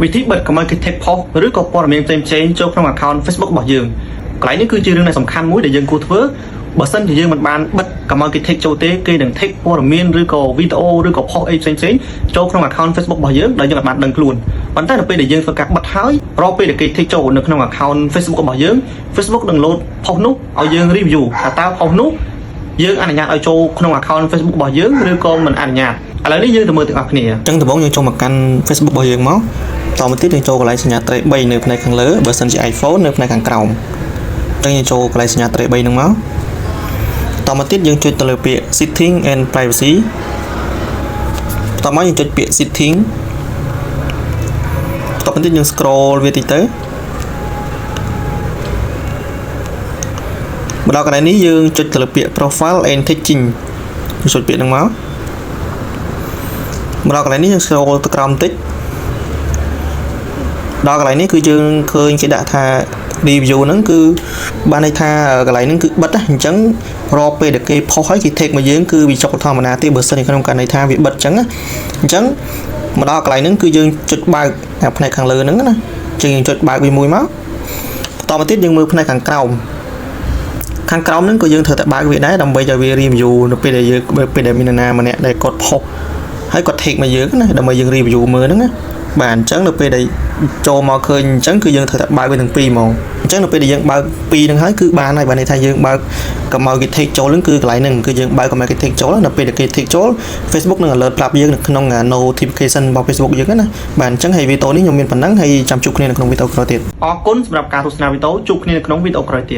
วิธีเปิด Communicative Post หรือก็ปรมีเต็มเจนโจกក្នុង account Facebook របស់យើងកន្លែងនេះគឺជារឿងដែលសំខាន់មួយដែលយើងគួរធ្វើបើសិនជាយើងមិនបានបិទ Communicative ចូលទេគេនឹង take ព័ត៌មានឬក៏ video ឬក៏ post អីផ្សេងៗចូលក្នុង account Facebook របស់យើងដែលយើងអាចបានដឹងខ្លួនប៉ុន្តែនៅពេលដែលយើងធ្វើការបិទហើយរាល់ពេលដែលគេ take ចូលនៅក្នុង account Facebook របស់យើង Facebook នឹង load post នោះឲ្យយើង review ថាតើ post នោះយើងអនុញ្ញាតឲ្យចូលក្នុង account Facebook របស់យើងឬក៏មិនអនុញ្ញាតឥឡូវនេះយើងទៅមើលទាំងអស់គ្នាអញ្ចឹងដំបូងយើងចូលមកកាន់ Facebook របស់យើងមកតមកទៀតយើងចូលកន្លែងសញ្ញាត្រី3នៅផ្នែកខាងលើបើសិនជា iPhone នៅផ្នែកខាងក្រោមអញ្ចឹងយើងចូលកន្លែងសញ្ញាត្រី3ហ្នឹងមកតមកទៀតយើងចុចទៅលើពាក្យ Setting and Privacy តមកយើងចុចពាក្យ Setting តមកទៀតយើង scroll វាតិចទៅមកដល់កន្លែងនេះយើងចុចទៅលើពាក្យ Profile and Tagging យើងចុចពាក្យហ្នឹងមកដល់កន្លែងនេះយើង scroll ទៅក្រោមបន្តិចដល់កន្លែងនេះគឺយើងឃើញគេដាក់ថា review ហ្នឹងគឺបានន័យថាកន្លែងហ្នឹងគឺបិទណាអញ្ចឹងរាល់ពេលដែលគេ post ឲ្យគេ take មកយើងគឺវាចុះធម្មតាទេបើសិនក្នុងករណីថាវាបិទអញ្ចឹងណាអញ្ចឹងមកដល់កន្លែងហ្នឹងគឺយើងចុចបើកផ្នែកខាងលើហ្នឹងណាយើងចុចបើកវាមួយមកបន្តមកទៀតយើងមើលផ្នែកខាងក្រោមហ្នឹងក៏យើងត្រូវតែបើកវាដែរដើម្បីឲ្យវា review នៅពេលដែលយើងពេលដែលមាននរណាម្នាក់ដែលគាត់ post ហើយគាត់ take មកយើងណាដើម្បីយើង review មើលហ្នឹងណាបាទអញ្ចឹងនៅពេលដែលចូលមកឃើញអញ្ចឹងគឺយើងត្រូវតែបើកវាទាំងពីរហ្មងអញ្ចឹងនៅពេលដែលយើងបើកពីរហ្នឹងហើយគឺបានហើយបានន័យថាយើងបើក Communicative ចូលហ្នឹងគឺកន្លែងហ្នឹងគឺយើងបើក Communicative ចូលនៅពេលដែលគេ take ចូល Facebook នឹង alert ប្រាប់យើងនៅក្នុង notification របស់ Facebook យើងណាបាទអញ្ចឹងហើយវីដេអូនេះខ្ញុំមានប៉ុណ្ណឹងហើយចាំជួបគ្នានៅក្នុងវីដេអូក្រោយទៀតអរគុណសម្រាប់ការទស្សនាវីដេអូជួបគ្នានៅក្នុងវីដេអូក្រោយទៀត